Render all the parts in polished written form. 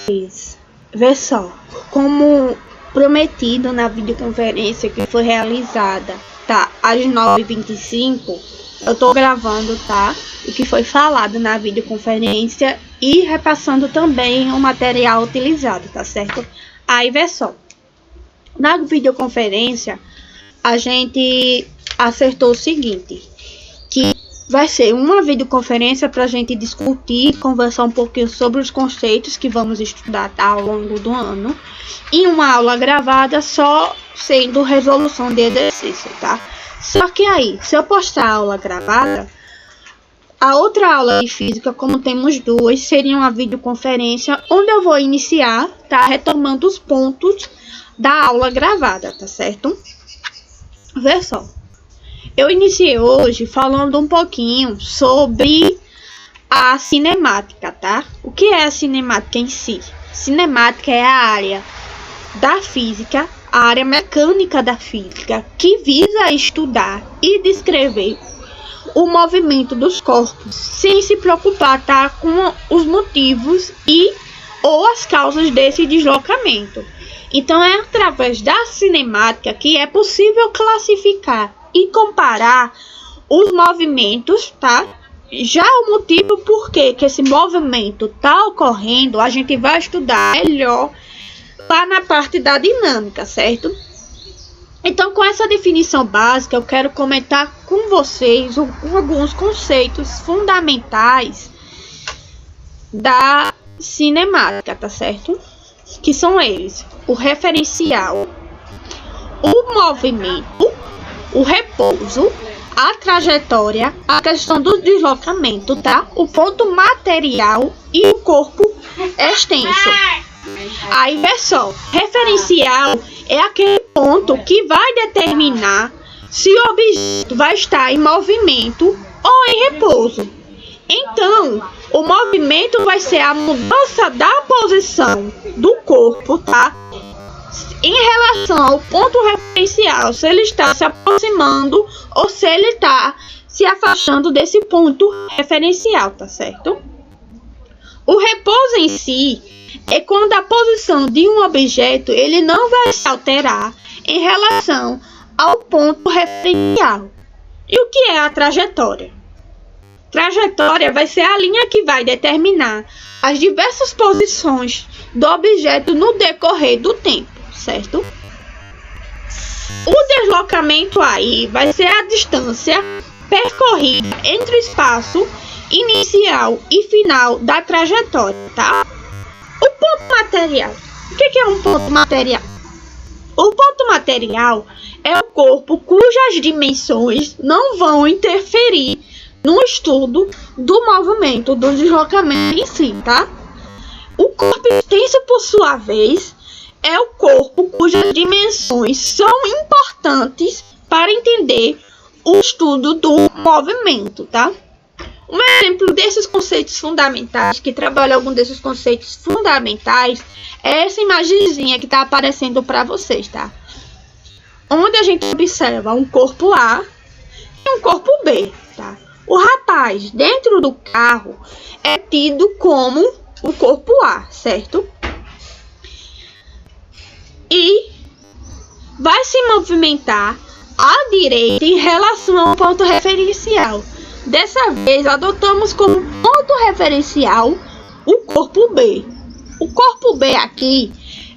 vocês. Vê só, como prometido na videoconferência que foi realizada, tá? Às 9h25, eu tô gravando, tá? O que foi falado na videoconferência e repassando também o material utilizado, tá certo? Aí, vê só, na videoconferência, a gente acertou o seguinte, que vai ser uma videoconferência para a gente discutir e conversar um pouquinho sobre os conceitos que vamos estudar, tá, ao longo do ano. E uma aula gravada só sendo resolução de exercício, tá? Só que aí, se eu postar a aula gravada, a outra aula de física, como temos duas, seria uma videoconferência onde eu vou iniciar, tá, retomando os pontos da aula gravada, tá certo? Vê só. Eu iniciei hoje falando um pouquinho sobre a cinemática, tá? O que é a cinemática em si? Cinemática é a área da física, a área mecânica da física, que visa estudar e descrever o movimento dos corpos, sem se preocupar, tá, com os motivos e ou as causas desse deslocamento. Então é através da cinemática que é possível classificar e comparar os movimentos, tá? Já o motivo por que esse movimento está ocorrendo, a gente vai estudar melhor lá na parte da dinâmica, certo? Então, com essa definição básica, eu quero comentar com vocês alguns conceitos fundamentais da cinemática, tá certo? Que são eles: o referencial, o movimento, o repouso, a trajetória, a questão do deslocamento, tá? O ponto material e o corpo extenso. Aí, pessoal, referencial é aquele ponto que vai determinar se o objeto vai estar em movimento ou em repouso. Então, o movimento vai ser a mudança da posição do corpo, tá? Em relação ao ponto referencial, se ele está se aproximando ou se ele está se afastando desse ponto referencial, tá certo? O repouso em si é quando a posição de um objeto ele não vai se alterar em relação ao ponto referencial. E o que é a trajetória? Trajetória vai ser a linha que vai determinar as diversas posições do objeto no decorrer do tempo, certo? O deslocamento aí vai ser a distância percorrida entre o espaço inicial e final da trajetória, tá? O ponto material. O que é um ponto material? O ponto material é o corpo cujas dimensões não vão interferir no estudo do movimento, do deslocamento em si, tá? O corpo extenso, por sua vez, é o corpo cujas dimensões são importantes para entender o estudo do movimento, tá? Um exemplo desses conceitos fundamentais, que trabalha algum desses conceitos fundamentais, é essa imagenzinha que está aparecendo para vocês, tá? Onde a gente observa um corpo A e um corpo B, tá? O rapaz dentro do carro é tido como o corpo A, certo? E vai se movimentar à direita em relação ao ponto referencial. Dessa vez, adotamos como ponto referencial o corpo B. O corpo B aqui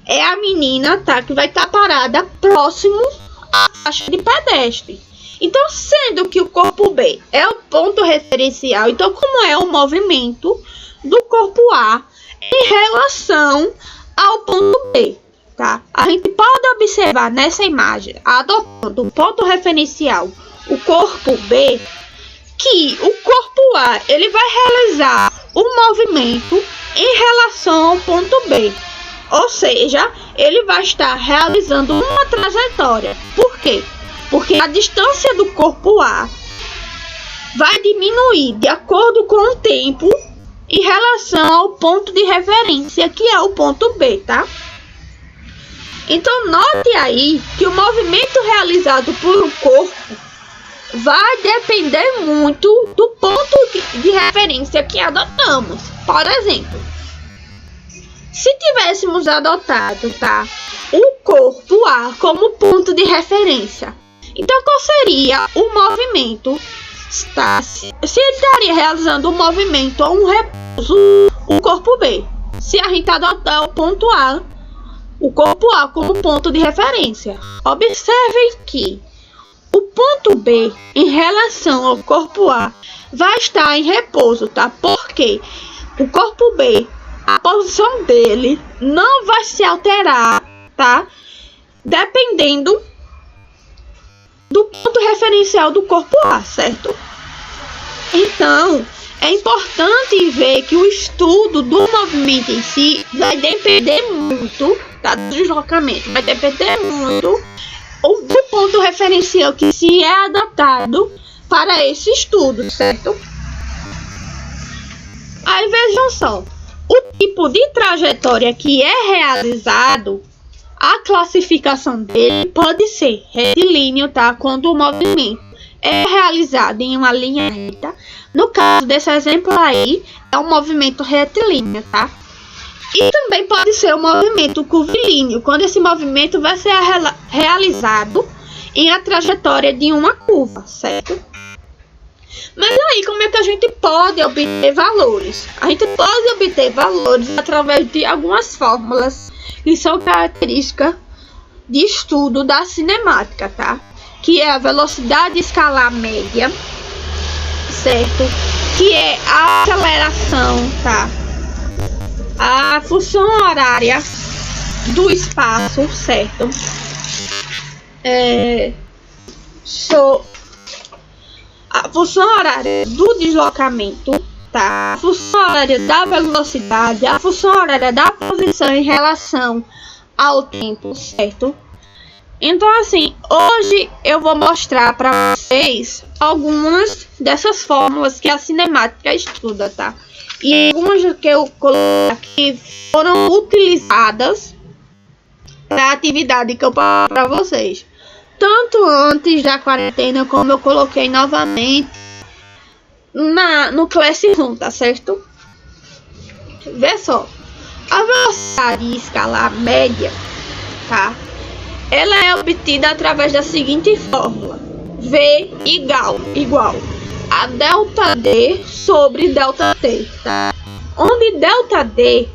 é a menina, tá, que vai estar parada próximo à faixa de pedestre. Então, sendo que o corpo B é o ponto referencial, então como é o movimento do corpo A em relação ao ponto B, tá? A gente pode observar nessa imagem, adotando o ponto referencial, o corpo B, que o corpo A ele vai realizar um movimento em relação ao ponto B. Ou seja, ele vai estar realizando uma trajetória. Por quê? Porque a distância do corpo A vai diminuir de acordo com o tempo em relação ao ponto de referência, que é o ponto B, tá? Então, note aí que o movimento realizado por um corpo vai depender muito do ponto de referência que adotamos. Por exemplo, Se tivéssemos adotado, tá, o corpo A como ponto de referência, então qual seria o movimento? Tá? Se ele estaria realizando um movimento ou um repouso, o corpo B. Se a gente adotar o ponto A, o corpo A como ponto de referência. Observem que o ponto B em relação ao corpo A vai estar em repouso, tá? Porque o corpo B, a posição dele não vai se alterar, tá? Dependendo do ponto referencial do corpo A, certo? Então, é importante ver que o estudo do movimento em si vai depender muito, tá, do deslocamento, vai depender muito do ponto referencial que se é adotado para esse estudo, certo? Aí vejam só, o tipo de trajetória que é realizado, a classificação dele pode ser retilíneo, tá? Quando o movimento é realizado em uma linha reta. No caso desse exemplo aí, é um movimento retilíneo, tá? E também pode ser um movimento curvilíneo, quando esse movimento vai ser realizado em a trajetória de uma curva, certo? Mas aí, como é que a gente pode obter valores? A gente pode obter valores através de algumas fórmulas que são características de estudo da cinemática, tá? Que é a velocidade escalar média, certo? Que é a aceleração, tá? A função horária do espaço, certo? A função horária do deslocamento, tá? A função horária da velocidade, a função horária da posição em relação ao tempo, certo? Então, assim, hoje eu vou mostrar para vocês algumas dessas fórmulas que a cinemática estuda, tá? E algumas que eu coloquei aqui foram utilizadas para a atividade que eu passo para vocês. Tanto antes da quarentena, como eu coloquei novamente no Classroom, tá certo? Vê só, a velocidade escalar média, tá? Ela é obtida através da seguinte fórmula: V igual a delta D sobre delta T, tá? Onde delta D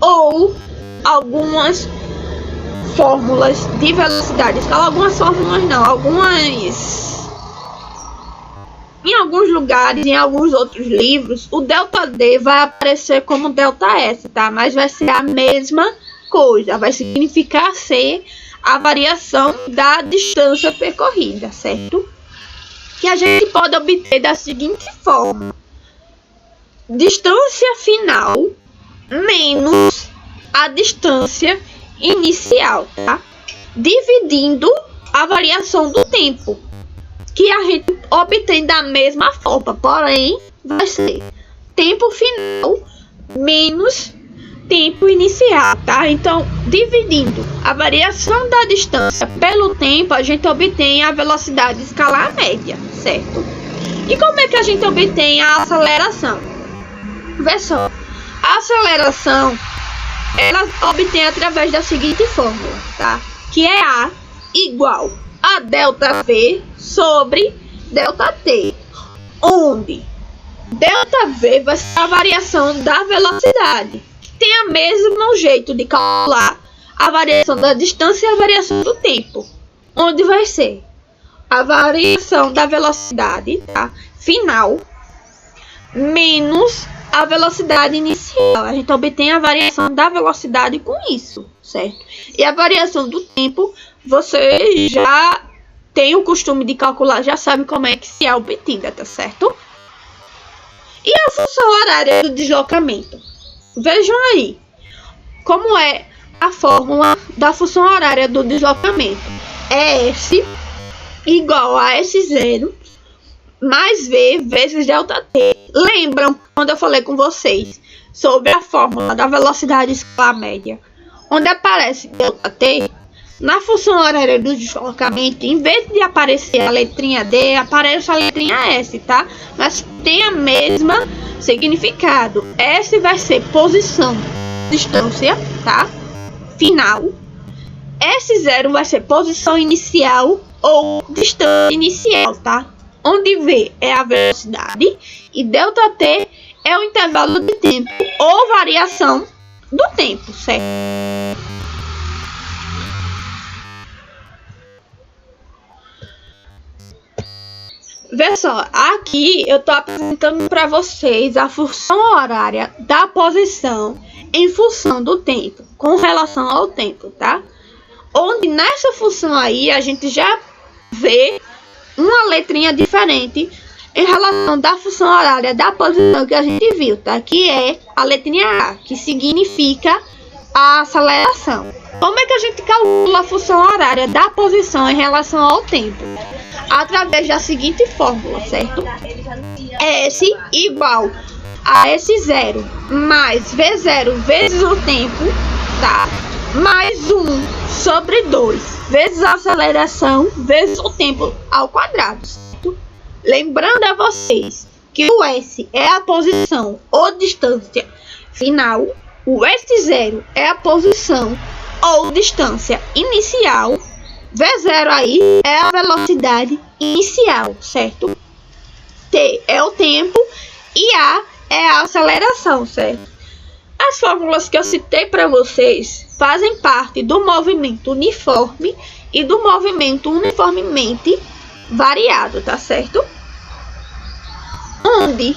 ou algumas fórmulas de velocidade escala, algumas fórmulas não, em alguns lugares, em alguns outros livros, o delta D vai aparecer como delta S, tá? Mas vai ser a mesma coisa, vai significar ser a variação da distância percorrida, certo? Que a gente pode obter da seguinte forma: distância final menos a distância inicial, tá? Dividindo a variação do tempo, que a gente obtém da mesma forma, porém vai ser tempo final menos tempo inicial, tá? Então, dividindo a variação da distância pelo tempo, a gente obtém a velocidade escalar média, certo? E como é que a gente obtém a aceleração? Vê só, a aceleração ela obtém através da seguinte fórmula, tá? Que é A igual a delta V sobre delta T, onde delta V vai ser a variação da velocidade. Tem o mesmo jeito de calcular a variação da distância e a variação do tempo, onde vai ser a variação da velocidade, tá, final menos a velocidade inicial. A gente obtém a variação da velocidade com isso, certo? E a variação do tempo, você já tem o costume de calcular, já sabe como é que se é obtida, tá certo? E a função horária do deslocamento? Vejam aí como é a fórmula da função horária do deslocamento. É S igual a S0 mais V vezes delta T. Lembram quando eu falei com vocês sobre a fórmula da velocidade escalar média, onde aparece delta T? Na função horária do deslocamento, em vez de aparecer a letrinha D, aparece a letrinha S, tá? Mas tem a mesma significado. S vai ser posição distância, tá? Final. S0 vai ser posição inicial ou distância inicial, tá? Onde V é a velocidade e ΔT é o intervalo de tempo ou variação do tempo, certo? Vê só, aqui eu tô apresentando para vocês a função horária da posição em função do tempo, com relação ao tempo, tá? Onde nessa função aí a gente já vê uma letrinha diferente em relação da função horária da posição que a gente viu, tá? Que é a letrinha A, que significa a aceleração. Como é que a gente calcula a função horária da posição em relação ao tempo? Através da seguinte fórmula, certo? S igual a S0 mais V0 vezes o tempo, tá? Mais 1 sobre 2 vezes a aceleração vezes o tempo ao quadrado, certo? Lembrando a vocês que o S é a posição ou distância final, o S0 é a posição ou distância inicial, V0 aí é a velocidade inicial, certo? T é o tempo e A é a aceleração, certo? As fórmulas que eu citei para vocês fazem parte do movimento uniforme e do movimento uniformemente variado, tá certo? Onde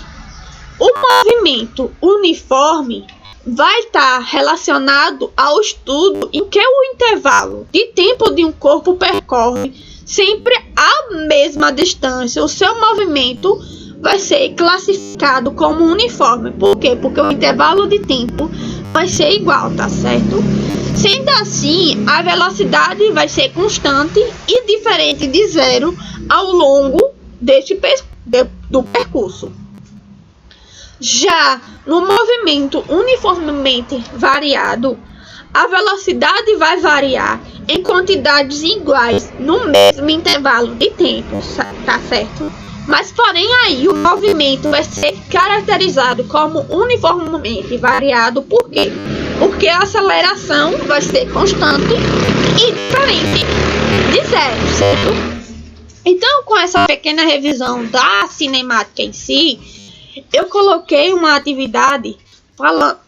o movimento uniforme vai estar relacionado ao estudo em que o intervalo de tempo de um corpo percorre sempre a mesma distância. O seu movimento vai ser classificado como uniforme. Por quê? Porque o intervalo de tempo vai ser igual, tá certo? Sendo assim, a velocidade vai ser constante e diferente de zero ao longo do percurso. Já no movimento uniformemente variado, a velocidade vai variar em quantidades iguais no mesmo intervalo de tempo, tá certo? Mas porém aí o movimento vai ser caracterizado como uniformemente variado, por quê? Porque a aceleração vai ser constante e diferente de zero, certo? Então, com essa pequena revisão da cinemática em si, eu coloquei uma atividade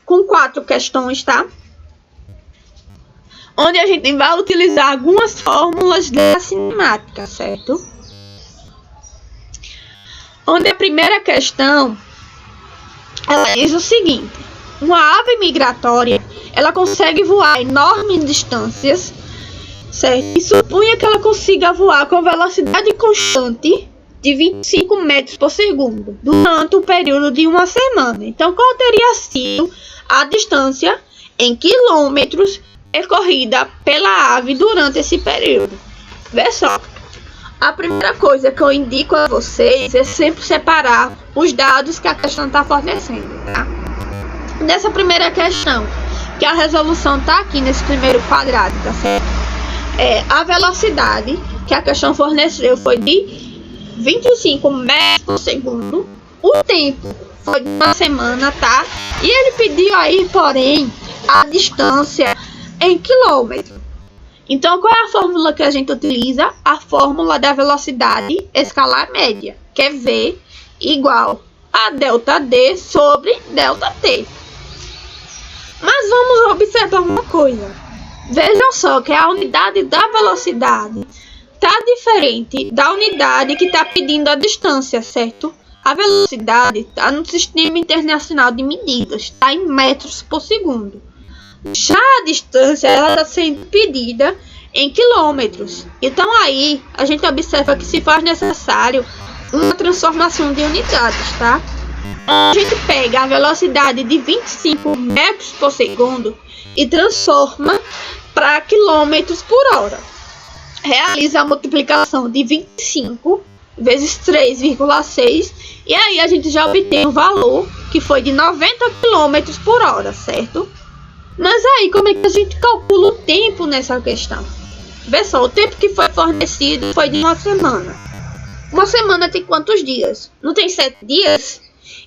com 4 questões, tá? Onde a gente vai utilizar algumas fórmulas da cinemática, certo? Onde a primeira questão, ela diz o seguinte: uma ave migratória, ela consegue voar enormes distâncias, certo? E supunha que ela consiga voar com velocidade constante de 25 metros por segundo durante o período de uma semana. Então, qual teria sido a distância em quilômetros percorrida pela ave durante esse período? Vê só, a primeira coisa que eu indico a vocês é sempre separar os dados que a questão está fornecendo, tá? Nessa primeira questão, que a resolução está aqui nesse primeiro quadrado, tá certo? A velocidade que a questão forneceu foi de 25 metros por segundo. O tempo foi de uma semana, tá? E ele pediu aí, porém, a distância em quilômetros. Então, qual é a fórmula que a gente utiliza? A fórmula da velocidade escalar média, que é V igual a ΔD sobre ΔT. Mas vamos observar uma coisa. Vejam só que a unidade da velocidade está diferente da unidade que está pedindo a distância, certo? A velocidade está no Sistema Internacional de Medidas, está em metros por segundo. Já a distância está sendo pedida em quilômetros. Então aí a gente observa que se faz necessário uma transformação de unidades, tá? A gente pega a velocidade de 25 metros por segundo e transforma para quilômetros por hora. Realiza a multiplicação de 25 vezes 3,6 e aí a gente já obtém o valor que foi de 90 km por hora, certo? Mas aí como é que a gente calcula o tempo nessa questão? Vê só, o tempo que foi fornecido foi de uma semana. Uma semana tem quantos dias? Não tem 7 dias?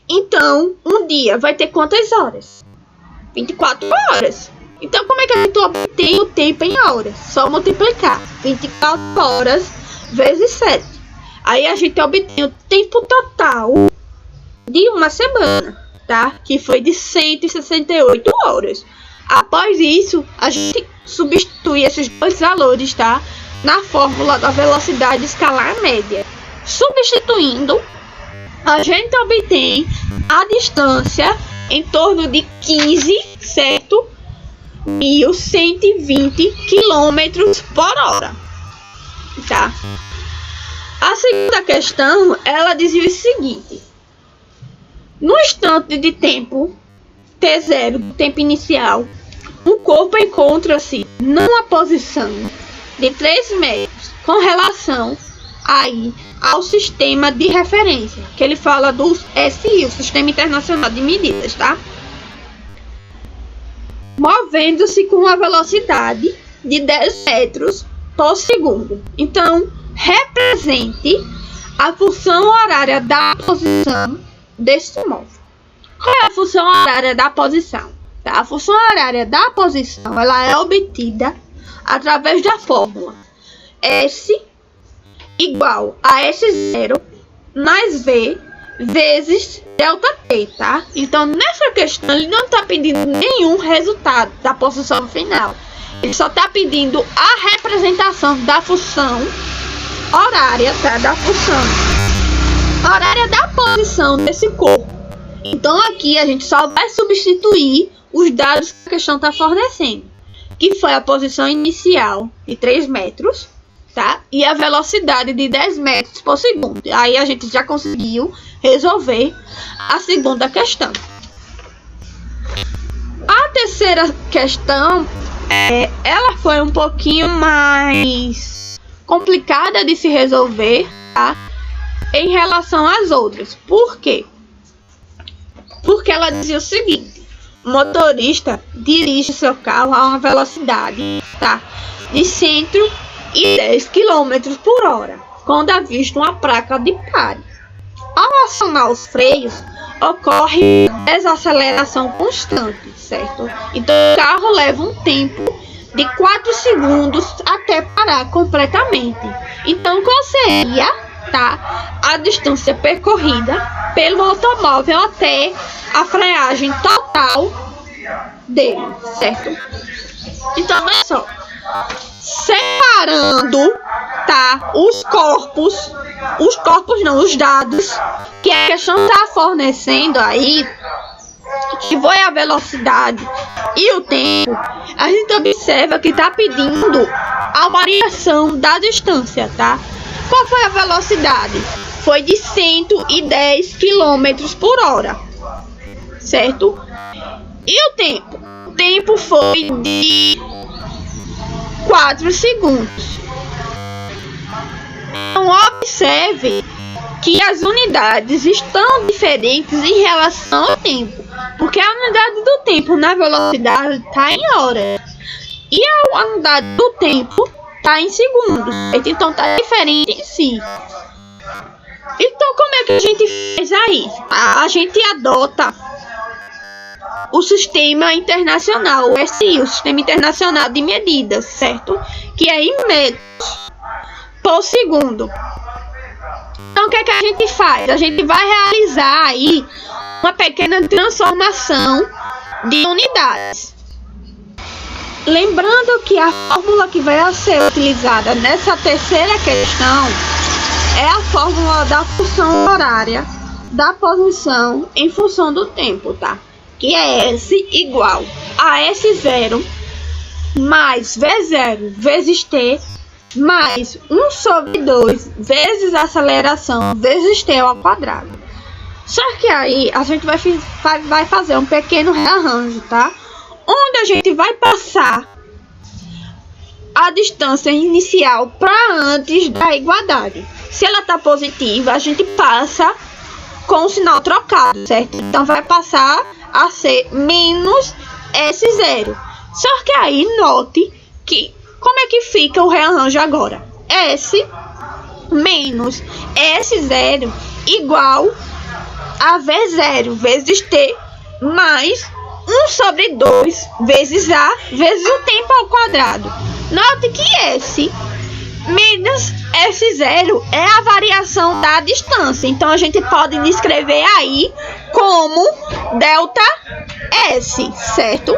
Então, um dia vai ter quantas horas? 24 horas. Então, como é que a gente obtém o tempo em horas? Só multiplicar 24 horas vezes 7. Aí a gente obtém o tempo total de uma semana, tá? Que foi de 168 horas. Após isso, a gente substitui esses dois valores, tá? Na fórmula da velocidade escalar média. Substituindo, a gente obtém a distância em torno de 15, certo? 1.120 km por hora, tá? A segunda questão, ela dizia o seguinte: no instante de tempo t0 do tempo inicial, o corpo encontra-se numa posição de 3 metros com relação aí ao sistema de referência, que ele fala do SI, o Sistema Internacional de Medidas, tá? Movendo-se com uma velocidade de 10 metros por segundo. Então, represente a função horária da posição desse móvel. Qual é a função horária da posição? Tá? A função horária da posição, ela é obtida através da fórmula S igual a S0 mais V vezes delta T, tá? Então, nessa questão, ele não está pedindo nenhum resultado da posição final. Ele só está pedindo a representação da função horária, tá? Da função horária da posição desse corpo. Então, aqui a gente só vai substituir os dados que a questão está fornecendo, que foi a posição inicial de 3 metros, tá? E a velocidade de 10 metros por segundo. Aí a gente já conseguiu resolver a segunda questão. A terceira questão, ela foi um pouquinho mais complicada de se resolver, tá? Em relação às outras. Por quê? Porque ela dizia o seguinte: o motorista dirige seu carro a uma velocidade, tá? De 110 km por hora, quando avista uma placa de pare. Ao acionar os freios, ocorre desaceleração constante, certo? Então o carro leva um tempo de 4 segundos até parar completamente. Então qual seria, tá, a distância percorrida pelo automóvel até a freagem total dele, certo? Então olha só, separando, tá, os dados que a questão está fornecendo aí, que foi a velocidade e o tempo, a gente observa que está pedindo a variação da distância, tá? Qual foi a velocidade? Foi de 110 km por hora, certo? E o tempo? O tempo foi de 4 segundos. Então, observe que as unidades estão diferentes em relação ao tempo, porque a unidade do tempo na velocidade está em horas e a unidade do tempo está em segundos, então está diferente em si. Então, como é que a gente faz aí? A gente adota o Sistema Internacional, o SI, o Sistema Internacional de Medidas, certo? Que é em metros por segundo. Então, o que é que a gente faz? A gente vai realizar aí uma pequena transformação de unidades. Lembrando que a fórmula que vai ser utilizada nessa terceira questão é a fórmula da função horária da posição em função do tempo, tá? Que é S igual a S0 mais V0 vezes T mais 1 sobre 2 vezes a aceleração vezes T ao quadrado. Só que aí a gente vai fazer um pequeno rearranjo, tá? Onde a gente vai passar a distância inicial para antes da igualdade. Se ela está positiva, a gente passa com o sinal trocado, certo? Então vai passar a ser menos S0. Só que aí note que como é que fica o rearranjo agora? S menos S0 igual a V0 vezes T mais 1 sobre 2 vezes A vezes o tempo ao quadrado. Note que S menos S0 é a variação da distância. Então, a gente pode escrever aí como delta S, certo?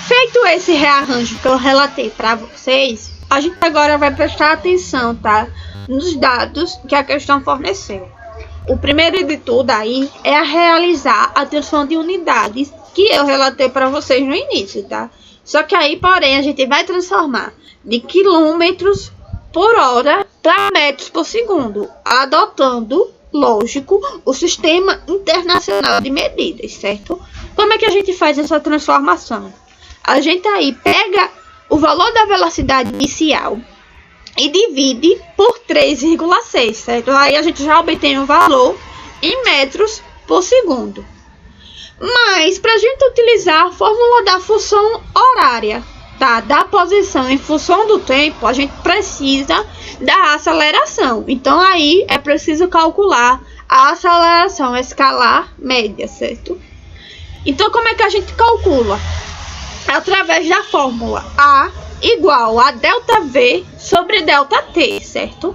Feito esse rearranjo que eu relatei para vocês, a gente agora vai prestar atenção, tá? Nos dados que a questão forneceu. O primeiro de tudo aí é a realizar a tensão de unidades que eu relatei para vocês no início, tá? Só que aí, porém, a gente vai transformar de quilômetros por hora para metros por segundo, adotando, lógico, o Sistema Internacional de Medidas, certo? Como é que a gente faz essa transformação? A gente aí pega o valor da velocidade inicial e divide por 3,6, certo? Aí a gente já obtém o valor em metros por segundo. Mas, para a gente utilizar a fórmula da função horária, tá? Da posição em função do tempo, a gente precisa da aceleração. Então, aí é preciso calcular a aceleração escalar média, certo? Então, como é que a gente calcula? Através da fórmula A igual a ΔV sobre ΔT, certo?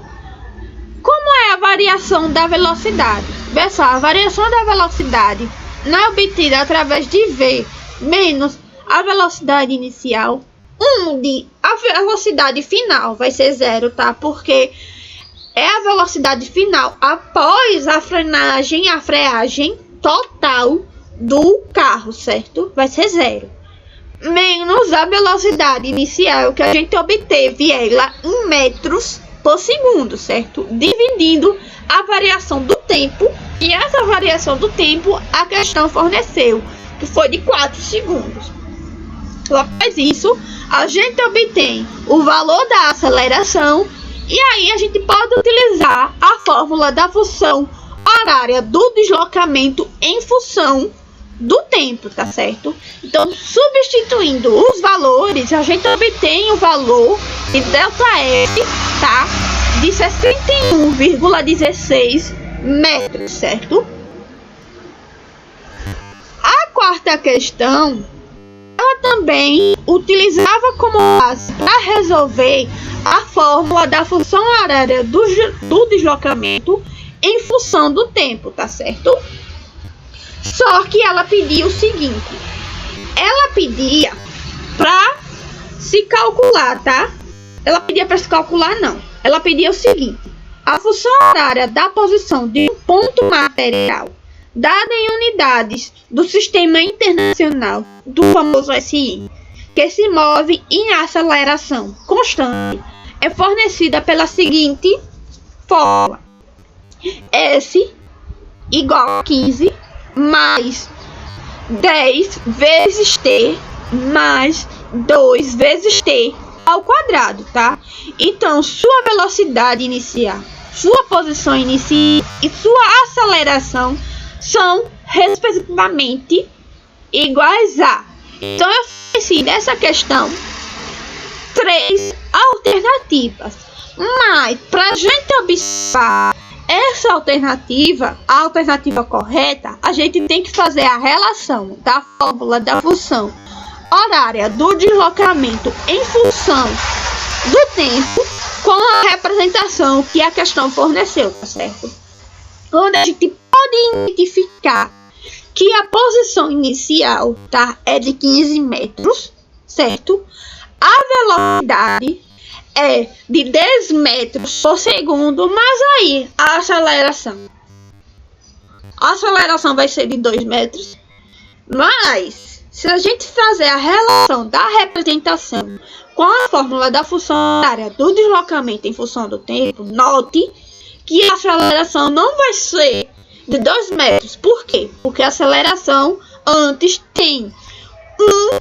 Como é a variação da velocidade? Pessoal, a variação da velocidade não é obtida através de V menos a velocidade inicial, onde a velocidade final vai ser 0, tá? Porque é a velocidade final após a freagem total do carro, certo? Vai ser 0. Menos a velocidade inicial que a gente obteve ela em metros por segundo, certo? Dividindo a variação do tempo, e essa variação do tempo a questão forneceu, que foi de 4 segundos. Após isso, a gente obtém o valor da aceleração, e aí a gente pode utilizar a fórmula da função horária do deslocamento em função do tempo, tá certo? Então, substituindo os valores, a gente obtém o valor de ΔF, tá? De 61,16 metros, certo? A quarta questão, ela também utilizava como base para resolver a fórmula da função horária do deslocamento em função do tempo, tá certo? Só que ela pedia o seguinte, ela pedia para se calcular, tá? Ela pedia para se calcular, não. Ela pedia o seguinte, a função horária da posição de um ponto material dada em unidades do Sistema Internacional do famoso SI, que se move em aceleração constante, é fornecida pela seguinte fórmula, S igual a 15 mais 10 vezes T mais 2 vezes T ao quadrado, tá? Então, sua velocidade inicial, sua posição inicial e sua aceleração são, respectivamente, iguais a... Então, eu ofereci nessa questão 3 alternativas. Mas, para a gente observar essa alternativa, a alternativa correta, a gente tem que fazer a relação da fórmula da função horária do deslocamento em função do tempo com a representação que a questão forneceu, tá certo? Onde a gente pode identificar que a posição inicial, tá, é de 15 metros, certo? A velocidade é de 10 metros por segundo, mas aí a aceleração vai ser de 2 metros, mas se a gente fazer a relação da representação com a fórmula da função horária do deslocamento em função do tempo, note que a aceleração não vai ser de 2 metros. Por quê? Porque a aceleração antes tem 1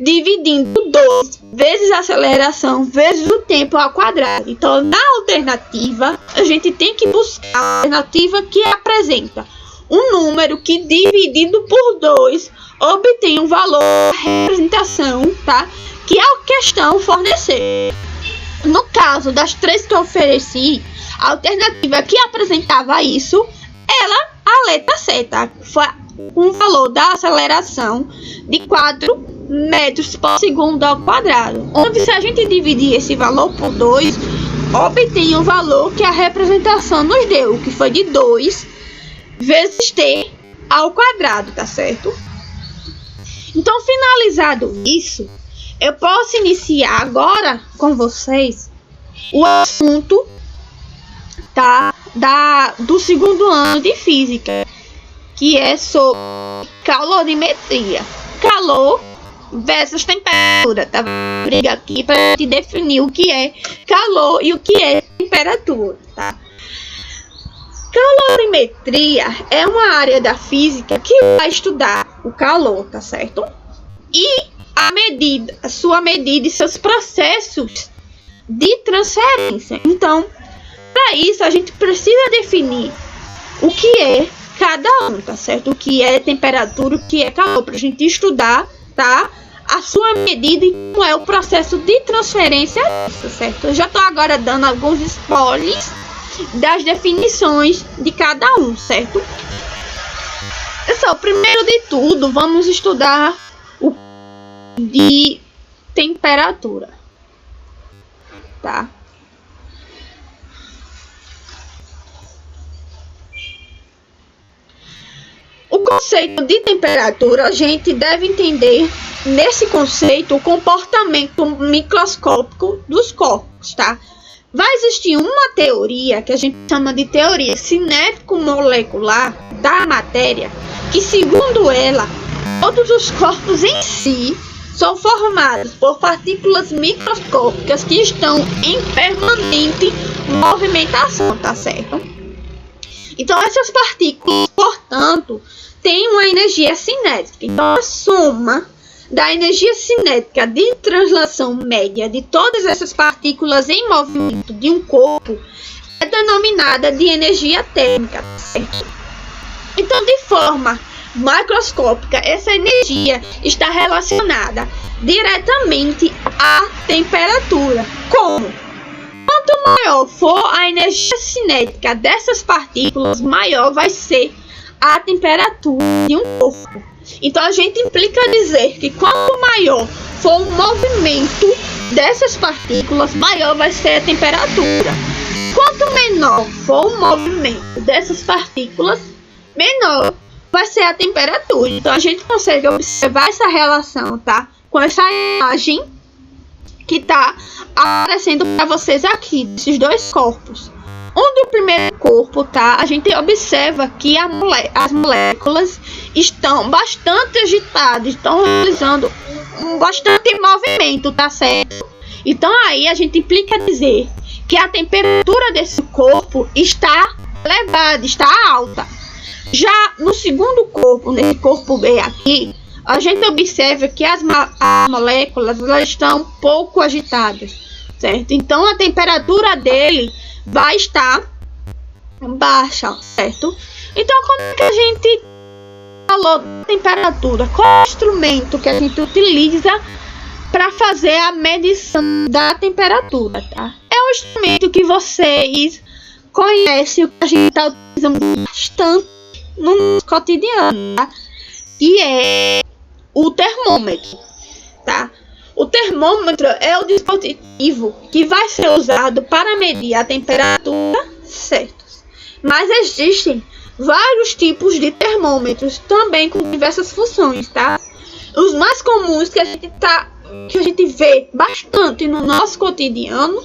dividindo 2 vezes a aceleração vezes o tempo ao quadrado. Então, na alternativa, a gente tem que buscar a alternativa que apresenta um número que, dividido por 2, obtém um valor da representação, tá? Que a questão fornecer. No caso das 3 que eu ofereci, a alternativa que apresentava isso, ela a letra C, tá? Foi um valor da aceleração de 4 metros por segundo ao quadrado. Onde, se a gente dividir esse valor por 2, obtém o valor que a representação nos deu, que foi de 2 vezes t ao quadrado, tá certo? Então, finalizado isso, eu posso iniciar agora com vocês o assunto, tá, do segundo ano de física, que é sobre calorimetria. Calor versus temperatura, tá? Vou brigar aqui para te definir o que é calor e o que é temperatura, tá? Calorimetria é uma área da física que vai estudar o calor, tá certo? E a sua medida e seus processos de transferência. Então, para isso a gente precisa definir o que é cada um, tá certo? O que é temperatura, o que é calor, para a gente estudar, tá? A sua medida e como é o processo de transferência, tá certo? Eu já estou agora dando alguns spoilers das definições de cada um, certo? Pessoal, primeiro de tudo, vamos estudar o de temperatura, tá? O conceito de temperatura, a gente deve entender nesse conceito o comportamento microscópico dos corpos, tá? Vai existir uma teoria que a gente chama de teoria cinético-molecular da matéria, que, segundo ela, todos os corpos em si são formados por partículas microscópicas que estão em permanente movimentação, tá certo? Então, essas partículas, portanto, têm uma energia cinética. Então, a soma da energia cinética de translação média de todas essas partículas em movimento de um corpo é denominada de energia térmica, certo? Então, de forma macroscópica, essa energia está relacionada diretamente à temperatura. Como? Quanto maior for a energia cinética dessas partículas, maior vai ser a temperatura de um corpo. Então, a gente implica dizer que quanto maior for o movimento dessas partículas, maior vai ser a temperatura. Quanto menor for o movimento dessas partículas, menor vai ser a temperatura. Então, a gente consegue observar essa relação, tá? Com essa imagem que está aparecendo para vocês aqui, desses dois corpos. Onde o primeiro corpo, tá? A gente observa que as moléculas estão bastante agitadas, estão realizando bastante movimento, tá certo? Então, aí a gente implica dizer que a temperatura desse corpo está elevada, está alta. Já no segundo corpo, nesse corpo B aqui, a gente observa que as moléculas elas estão pouco agitadas, certo? Então, a temperatura dele vai estar baixa, certo? Então, como é que a gente falou da temperatura? Qual é o instrumento que a gente utiliza para fazer a medição da temperatura, tá? É um instrumento que vocês conhecem, que a gente está utilizando bastante no nosso cotidiano, tá? E é o termômetro, tá? O termômetro é o dispositivo que vai ser usado para medir a temperatura, certo? Mas existem vários tipos de termômetros, também com diversas funções, tá? Os mais comuns que a gente vê bastante no nosso cotidiano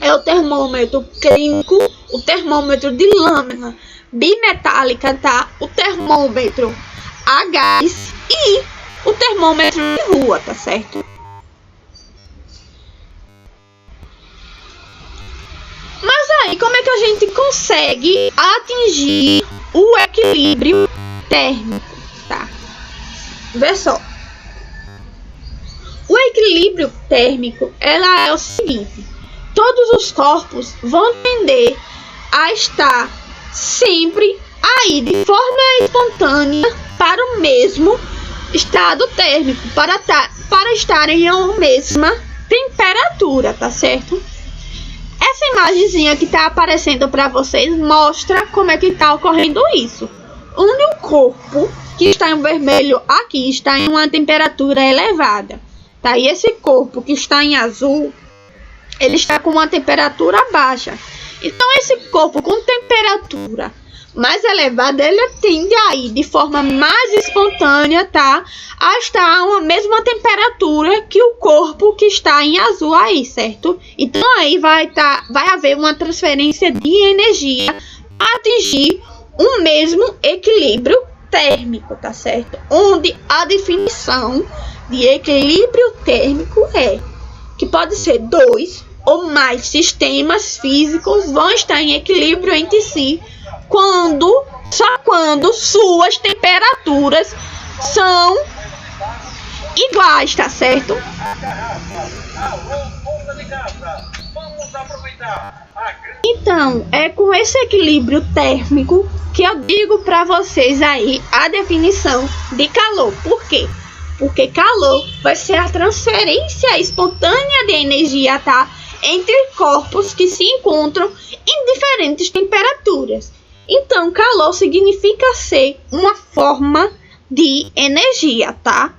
é o termômetro clínico, o termômetro de lâmina bimetálica, tá? O termômetro a gás e o termômetro de rua, tá certo? Mas aí, como é que a gente consegue atingir o equilíbrio térmico, tá? Vê só. O equilíbrio térmico, ela é o seguinte: todos os corpos vão tender a estar sempre aí de forma espontânea para o mesmo estado térmico, para estarem a mesma temperatura, tá certo? Essa imagenzinha que tá aparecendo para vocês mostra como é que tá ocorrendo isso. Onde o corpo que está em vermelho aqui está em uma temperatura elevada, tá? E esse corpo que está em azul, ele está com uma temperatura baixa. Então esse corpo com temperatura mais elevada, ele tende a ir de forma mais espontânea, tá? A estar a uma mesma temperatura que o corpo que está em azul aí, certo? Então aí vai haver uma transferência de energia a atingir um mesmo equilíbrio térmico, tá certo? Onde a definição de equilíbrio térmico é que pode ser dois ou mais sistemas físicos vão estar em equilíbrio entre si só quando suas temperaturas são iguais, tá certo? Então, é com esse equilíbrio térmico que eu digo para vocês aí a definição de calor. Por quê? Porque calor vai ser a transferência espontânea de energia, tá? Entre corpos que se encontram em diferentes temperaturas. Então, calor significa ser uma forma de energia, tá?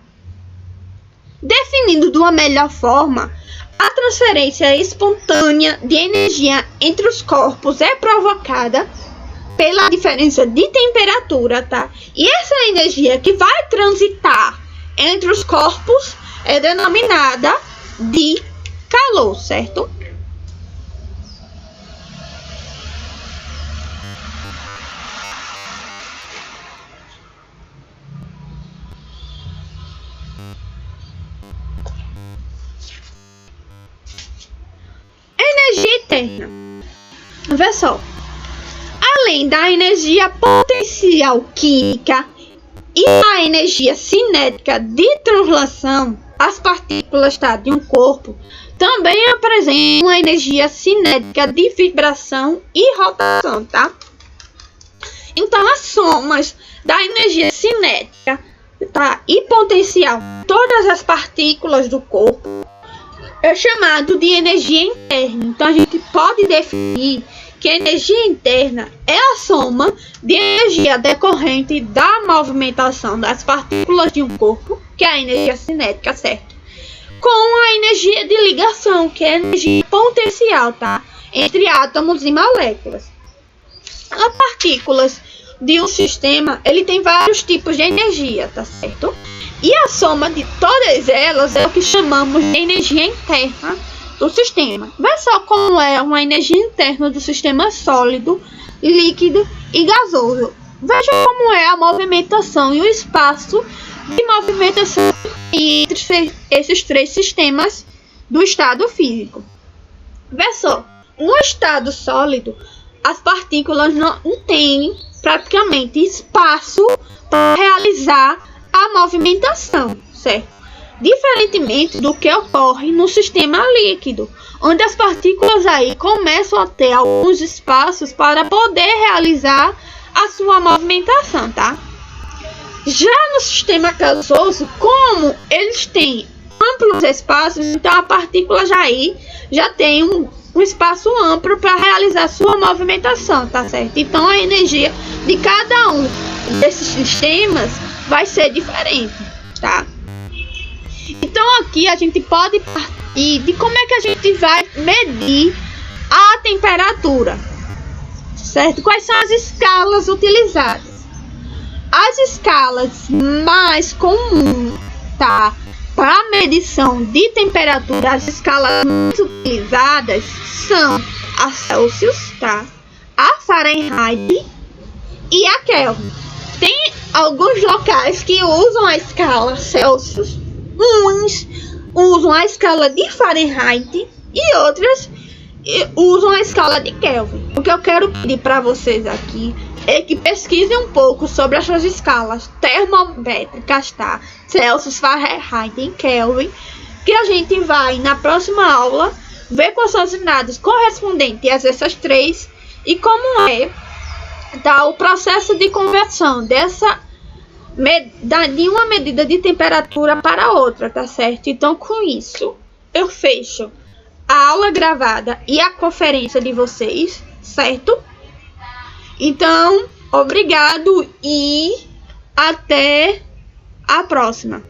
Definindo de uma melhor forma, a transferência espontânea de energia entre os corpos é provocada pela diferença de temperatura, tá? E essa energia que vai transitar entre os corpos é denominada de calor, certo? Energia interna. Vê só. Além da energia potencial química e a energia cinética de translação, as partículas, tá, de um corpo também apresentam uma energia cinética de vibração e rotação, tá? Então, as somas da energia cinética, tá, e potencial de todas as partículas do corpo é chamado de energia interna. Então, a gente pode definir que a energia interna é a soma de energia decorrente da movimentação das partículas de um corpo, que é a energia cinética, certo? Com a energia de ligação, que é a energia potencial, tá? Entre átomos e moléculas. As partículas de um sistema, ele tem vários tipos de energia, tá certo? E a soma de todas elas é o que chamamos de energia interna do sistema. Vê só como é uma energia interna do sistema sólido, líquido e gasoso. Veja como é a movimentação e o espaço de movimentação entre esses três sistemas do estado físico. Vê só, no estado sólido, as partículas não têm praticamente espaço para realizar a movimentação, certo? Diferentemente do que ocorre no sistema líquido, onde as partículas aí começam a ter alguns espaços para poder realizar a sua movimentação, tá? Já no sistema gasoso, como eles têm amplos espaços, então a partícula já tem um espaço amplo para realizar sua movimentação, tá certo? Então a energia de cada um desses sistemas vai ser diferente, tá? Então aqui a gente pode partir de como é que a gente vai medir a temperatura, certo? Quais são as escalas utilizadas? As escalas mais comuns, tá, para medição de temperatura, as escalas mais utilizadas são a Celsius, tá, a Fahrenheit e a Kelvin. Tem alguns locais que usam a escala Celsius, uns usam a escala de Fahrenheit e outras usam a escala de Kelvin. O que eu quero pedir para vocês aqui é que pesquisem um pouco sobre essas escalas termométricas, tá? Celsius, Fahrenheit e Kelvin, que a gente vai na próxima aula ver quais são as unidades correspondentes a essas três e como é, tá, o processo de conversão de uma medida de temperatura para outra, tá certo? Então, com isso, eu fecho a aula gravada e a conferência de vocês, certo? Então, obrigado e até a próxima.